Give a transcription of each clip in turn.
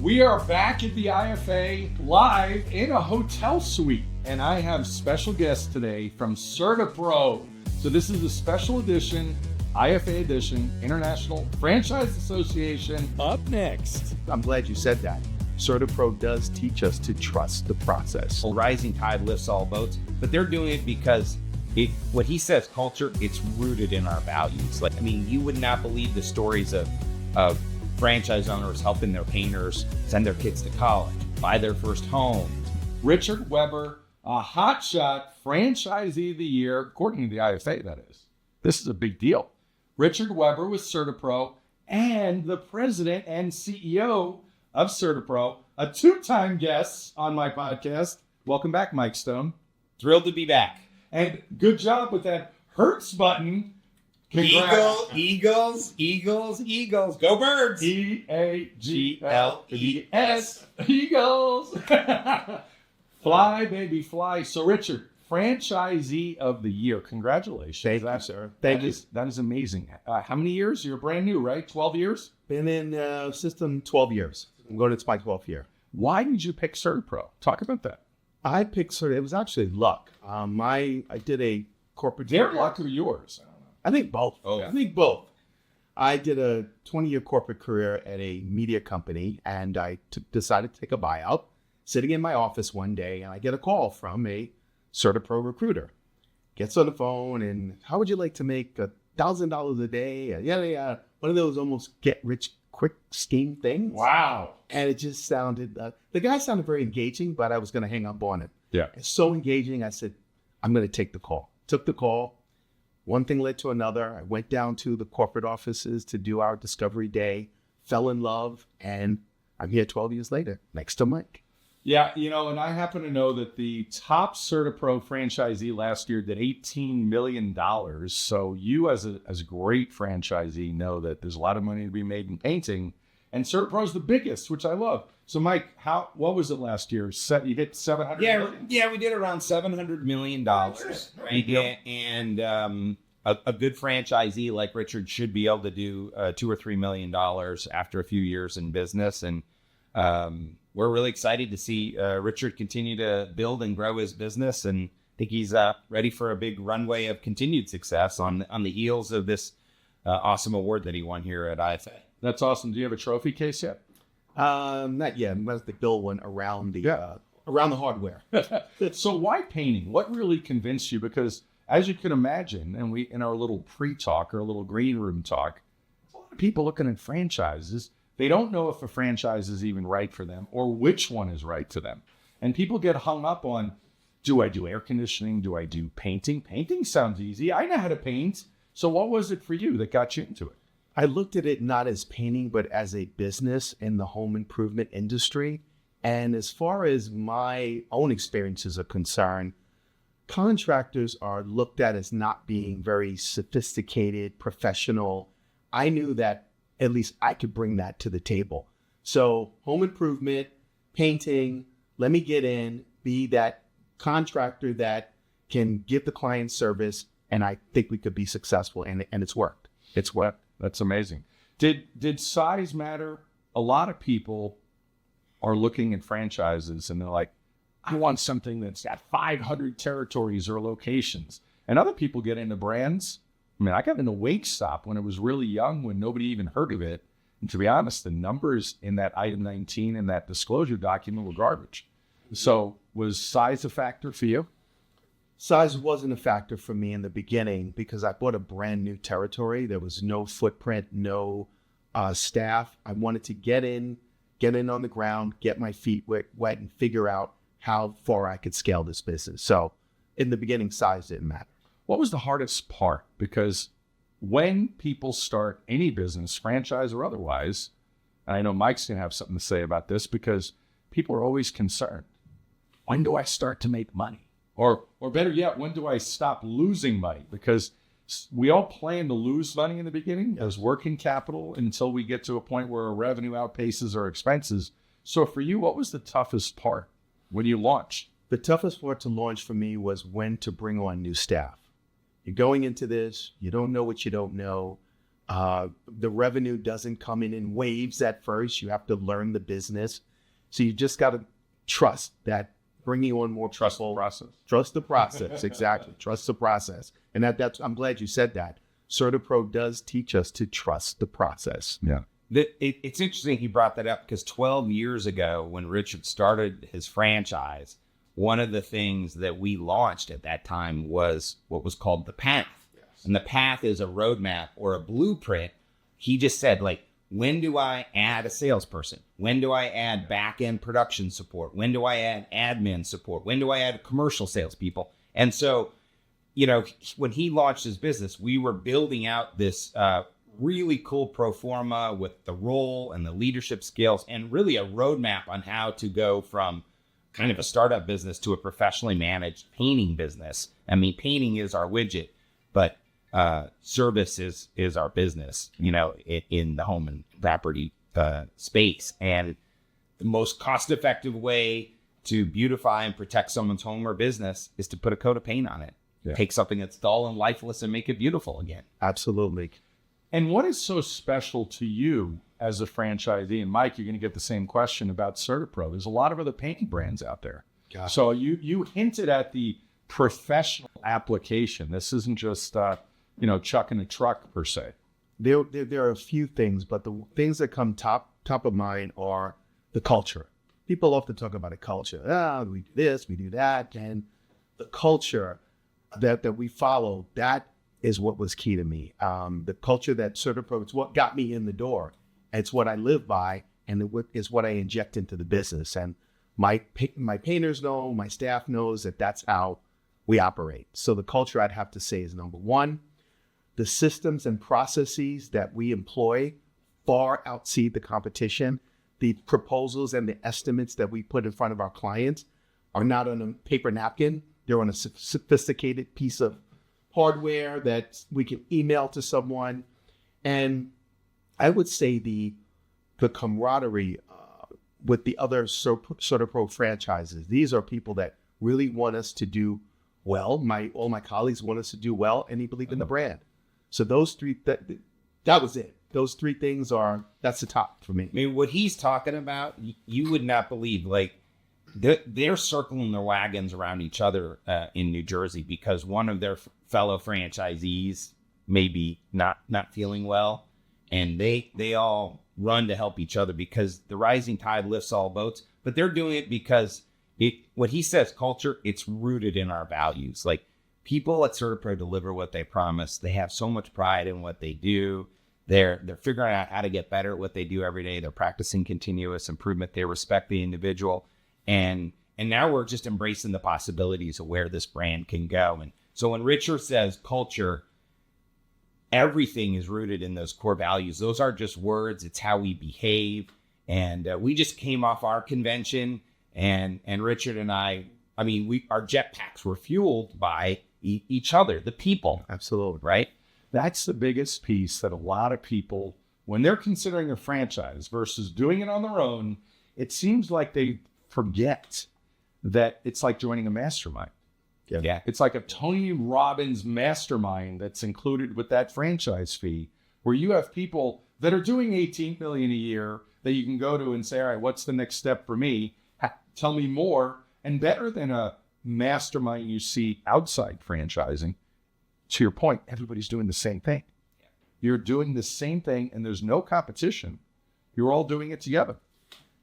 We are back at the IFA live in a hotel suite, and I have special guests today from CertaPro. So this is a special edition, IFA edition, International Franchise Association. Up next. I'm glad you said that. CertaPro does teach us to trust the process. A rising tide lifts all boats, but they're doing it because what he says, culture, it's rooted in our values. Like, I mean, you would not believe the stories of franchise owners helping their painters send their kids to college, buy their first home. Richard Weber, a hotshot franchisee of the year, according to the IFA, that is. This is a big deal. Richard Weber with CertaPro and the president and CEO of CertaPro, a two-time guest on my podcast. Welcome back, Mike Stone. Thrilled to be back. And good job with that Hertz button. Eagles. Go Birds. E-A-G-L-E-S. Eagles. Fly, baby, fly. So, Richard, franchisee of the year. Congratulations. Thank you, sir. Thank you. That is amazing. How many years? You're brand new, right? 12 years? Been in system 12 years. I'm going into my 12th year. Why did you pick CertaPro? Talk about that. I picked Certa. It was actually luck. I did a corporate. Their luck or yours? I think both. Oh, yeah. I think both. I did a 20-year corporate career at a media company, and I decided to take a buyout. Sitting in my office one day, and I get a call from a CertaPro recruiter. Gets on the phone, and how would you like to make $1,000 a day? Yeah. One of those almost get-rich-quick scheme things. Wow. And it just sounded, the guy sounded very engaging, but I was going to hang up on it. Yeah. It's so engaging, I said, I'm going to take the call. Took the call. One thing led to another. I went down to the corporate offices to do our discovery day, fell in love, and I'm here 12 years later, next to Mike. Yeah, and I happen to know that the top CertaPro franchisee last year did $18 million. So you as a great franchisee know that there's a lot of money to be made in painting, and CertaPro is the biggest, which I love. So Mike, what was it last year? You hit 700 million? Yeah, we did around $700 million. Right? And a good franchisee like Richard should be able to do $2 or $3 million after a few years in business. And we're really excited to see Richard continue to build and grow his business, and I think he's ready for a big runway of continued success on the heels of this awesome award that he won here at IFA. That's awesome. Do you have a trophy case yet? Not yet. I'm going to build one around the hardware. So why painting? What really convinced you? Because as you can imagine, and we in our little pre-talk or a little green room talk, a lot of people looking at franchises. They don't know if a franchise is even right for them or which one is right to them. And people get hung up on, do I do air conditioning? Do I do painting? Painting sounds easy. I know how to paint. So what was it for you that got you into it? I looked at it not as painting, but as a business in the home improvement industry. And as far as my own experiences are concerned, contractors are looked at as not being very sophisticated, professional. I knew that at least I could bring that to the table. So home improvement, painting, let me get in, be that contractor that can give the client service, and I think we could be successful, and it's worked. It's worked. That's amazing. Did size matter? A lot of people are looking at franchises and they're like, I want something that's got 500 territories or locations. And other people get into brands. I mean, I got into Wingstop when it was really young, when nobody even heard of it. And to be honest, the numbers in that item 19 in that disclosure document were garbage. So was size a factor for you? Size wasn't a factor for me in the beginning because I bought a brand new territory. There was no footprint, no staff. I wanted to get in on the ground, get my feet wet, and figure out how far I could scale this business. So in the beginning, size didn't matter. What was the hardest part? Because when people start any business, franchise or otherwise, and I know Mike's going to have something to say about this, because people are always concerned. When do I start to make money? Or better yet, when do I stop losing money? Because we all plan to lose money in the beginning as working capital until we get to a point where our revenue outpaces our expenses. So for you, what was the toughest part when you launched? The toughest part to launch for me was when to bring on new staff. You're going into this, you don't know what you don't know. The revenue doesn't come in waves at first. You have to learn the business. So you just got to trust that bringing on more Trust people. the process. Trust the process, exactly. Trust the process. And that's, I'm glad you said that. CertaPro does teach us to trust the process. Yeah. It's interesting he brought that up because 12 years ago, when Richard started his franchise, one of the things that we launched at that time was what was called the path. Yes. And the path is a roadmap or a blueprint. He just said, like, when do I add a salesperson? When do I add back-end production support? When do I add admin support? When do I add commercial salespeople? And so, you know, when he launched his business, we were building out this really cool pro forma with the role and the leadership skills and really a roadmap on how to go from kind of a startup business to a professionally managed painting business. I mean, painting is our widget, but service is our business, you know, in the home and property space. And the most cost-effective way to beautify and protect someone's home or business is to put a coat of paint on it. Yeah. Take something that's dull and lifeless and make it beautiful again. Absolutely. And what is so special to you as a franchisee? And Mike, you're going to get the same question about CertaPro. There's a lot of other painting brands out there. Gotcha. So you hinted at the professional application. This isn't just chucking a truck per se. There are a few things, but the things that come top of mind are the culture. People often talk about a culture. We do this, we do that, and the culture that we follow, that is what was key to me. The culture that CertaPro, it's what got me in the door. It's what I live by, and it is what I inject into the business. And my painters know, my staff knows that that's how we operate. So the culture, I'd have to say, is number one. The systems and processes that we employ far exceed the competition. The proposals and the estimates that we put in front of our clients are not on a paper napkin. They're on a sophisticated piece of hardware that we can email to someone. And I would say the camaraderie with the other CertaPro franchises. These are people that really want us to do well. All my colleagues want us to do well, and they believe in the brand. So those three, that was it. Those three things that's the top for me. I mean, what he's talking about, you would not believe. Like, they're circling their wagons around each other in New Jersey because one of their fellow franchisees may be not feeling well, and they all run to help each other because the rising tide lifts all boats. But they're doing it because what he says, culture, it's rooted in our values. Like, people at CertaPro deliver what they promise. They have so much pride in what they do. They're figuring out how to get better at what they do every day. They're practicing continuous improvement. They respect the individual. And now we're just embracing the possibilities of where this brand can go. And so when Richard says culture, everything is rooted in those core values. Those aren't just words. It's how we behave. And we just came off our convention, and Richard and I mean, our jetpacks were fueled by each other, the people. Absolutely. Right? That's the biggest piece that a lot of people, when they're considering a franchise versus doing it on their own, it seems like they forget that it's like joining a mastermind. Yeah. It's like a Tony Robbins mastermind that's included with that franchise fee, where you have people that are doing $18 million a year that you can go to and say, all right, what's the next step for me? Tell me more. And better than a mastermind you see outside franchising, to your point, everybody's doing the same thing. Yeah. You're doing the same thing, and there's no competition. You're all doing it together.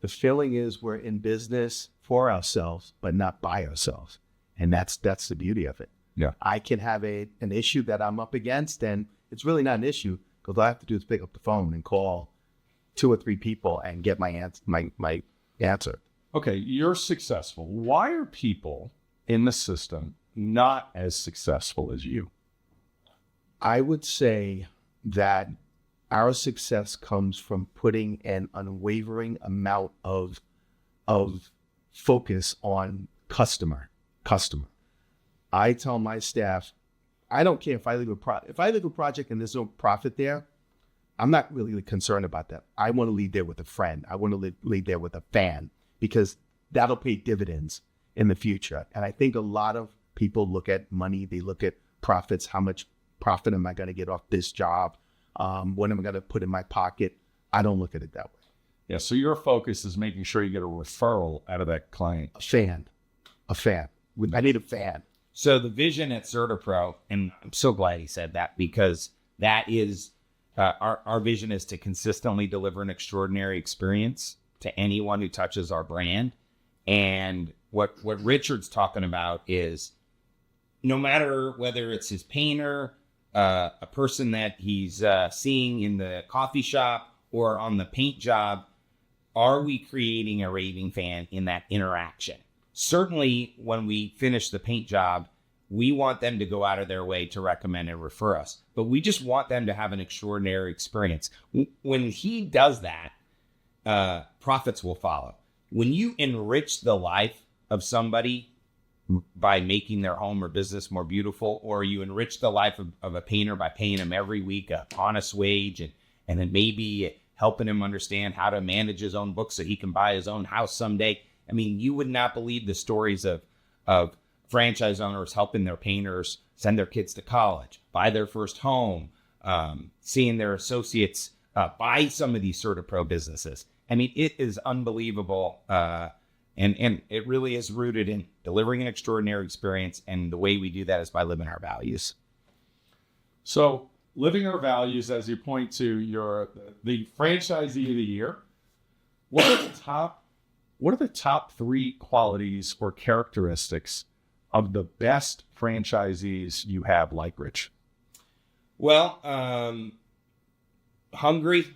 The feeling is we're in business for ourselves, but not by ourselves. And that's the beauty of it. Yeah. I can have an issue that I'm up against, and it's really not an issue because all I have to do is pick up the phone and call 2 or 3 people and get my answer. Okay, you're successful. Why are people in the system not as successful as you? I would say that our success comes from putting an unwavering amount of focus on customer. I tell my staff, I don't care if I leave a project and there's no profit there. I'm not really concerned about that. I want to leave there with a friend. I want to leave there with a fan, because that'll pay dividends in the future. And I think a lot of people look at money. They look at profits. How much profit am I going to get off this job? What am I going to put in my pocket? I don't look at it that way. Yeah. So your focus is making sure you get a referral out of that client. A fan. I need a fan. So the vision at CertaPro, and I'm so glad he said that, because that is our vision is to consistently deliver an extraordinary experience to anyone who touches our brand. And what Richard's talking about is, no matter whether it's his painter, a person that he's seeing in the coffee shop or on the paint job, are we creating a raving fan in that interaction? Certainly, when we finish the paint job, we want them to go out of their way to recommend and refer us. But we just want them to have an extraordinary experience. When he does that, profits will follow. When you enrich the life of somebody by making their home or business more beautiful, or you enrich the life of a painter by paying him every week an honest wage, and then maybe helping him understand how to manage his own books so he can buy his own house someday. I mean, you would not believe the stories of franchise owners helping their painters send their kids to college, buy their first home, seeing their associates buy some of these CertaPro businesses. I mean, it is unbelievable. And it really is rooted in delivering an extraordinary experience. And the way we do that is by living our values. So living our values, as you point to the franchisee of the year, what are the top 3 qualities or characteristics of the best franchisees you have, like Rich? Well, hungry.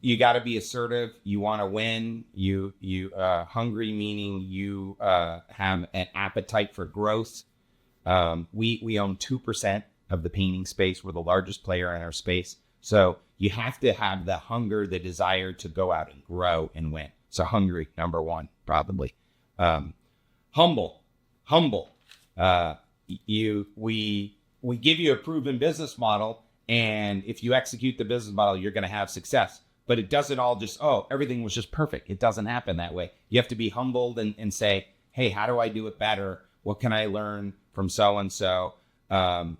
You got to be assertive. You want to win. You hungry, meaning you have an appetite for growth. We own 2% of the painting space. We're the largest player in our space. So you have to have the hunger, the desire to go out and grow and win. So hungry, number 1, probably. Humble. We give you a proven business model, and if you execute the business model, you're going to have success. But it doesn't all just, everything was just perfect. It doesn't happen that way. You have to be humbled and say, hey, how do I do it better? What can I learn from so-and-so?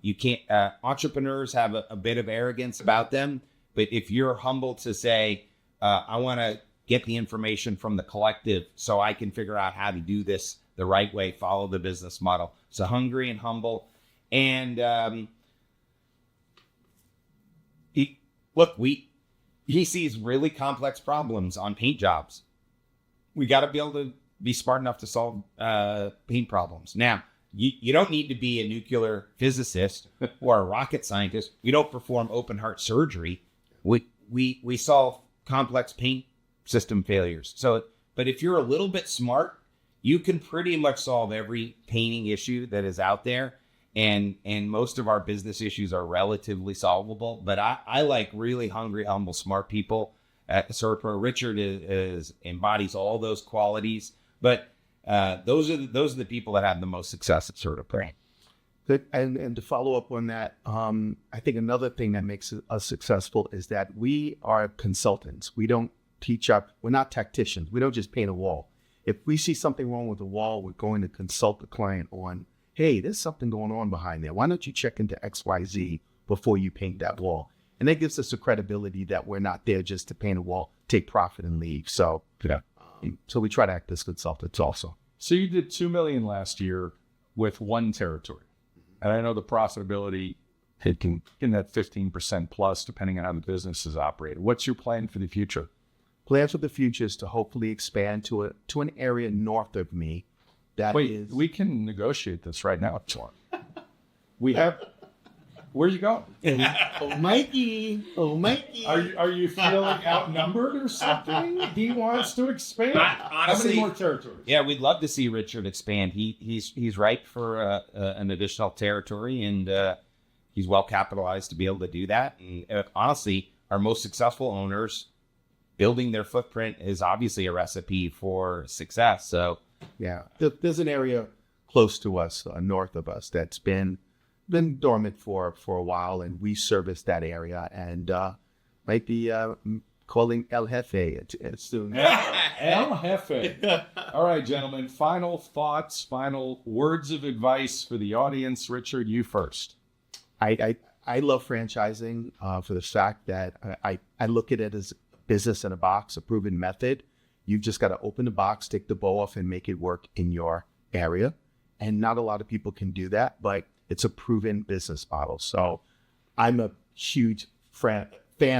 You can't, entrepreneurs have a bit of arrogance about them, but if you're humble to say, I want to get the information from the collective so I can figure out how to do this the right way, follow the business model. So hungry and humble. And he sees really complex problems on paint jobs. We got to be able to be smart enough to solve paint problems. Now, you don't need to be a nuclear physicist or a rocket scientist. We don't perform open heart surgery. We solve complex paint system failures. So, but if you're a little bit smart, you can pretty much solve every painting issue that is out there. And most of our business issues are relatively solvable. But I like really hungry, humble, smart people at CertaPro. Richard embodies all those qualities. But those are the people that have the most success at CertaPro. Good. And to follow up on that, I think another thing that makes us successful is that we are consultants. We don't we're not tacticians. We don't just paint a wall. If we see something wrong with the wall, we're going to consult the client on, hey, there's something going on behind there. Why don't you check into XYZ before you paint that wall? And that gives us the credibility that we're not there just to paint a wall, take profit and leave. So, so we try to act as consultants also. So you did $2 million last year with 1 territory. And I know the profitability it can in that 15% plus, depending on how the business is operated. What's your plan for the future? Plan for the future is to hopefully expand to an area north of me. We can negotiate this right now. We have. Where are you going? Oh, Mikey. Are you feeling outnumbered or something? He wants to expand. Honestly, how many more territories? Yeah, we'd love to see Richard expand. He's ripe for an additional territory, and he's well capitalized to be able to do that. And honestly, our most successful owners, building their footprint is obviously a recipe for success. So, yeah, there's an area close to us, north of us, that's been dormant for a while, and we service that area, and might be calling El Jefe soon. El Jefe. All right, gentlemen. Final thoughts, final words of advice for the audience. Richard, you first. I I love franchising for the fact that I look at it as business in a box, a proven method. You've just got to open the box, take the bow off, and make it work in your area. And not a lot of people can do that, but it's a proven business model. So I'm a huge fan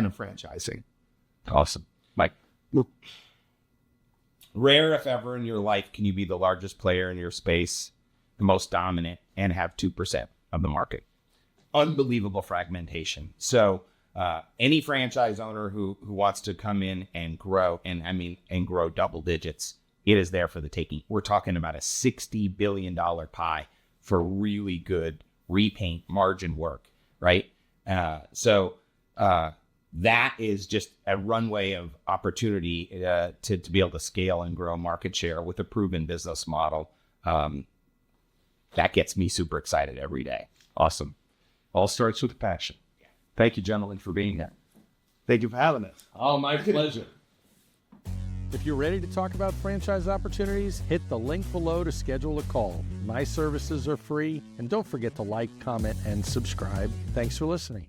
of franchising. Awesome. Mike. Rare, if ever, in your life can you be the largest player in your space, the most dominant, and have 2% of the market. Unbelievable fragmentation. So any franchise owner who wants to come in and grow, and grow double digits, it is there for the taking. We're talking about a $60 billion pie for really good repaint margin work, right? So that is just a runway of opportunity to be able to scale and grow market share with a proven business model. That gets me super excited every day. Awesome. All starts with passion. Thank you, gentlemen, for being here. Thank you for having us. Oh, my pleasure. If you're ready to talk about franchise opportunities, hit the link below to schedule a call. My services are free, and don't forget to like, comment, and subscribe. Thanks for listening.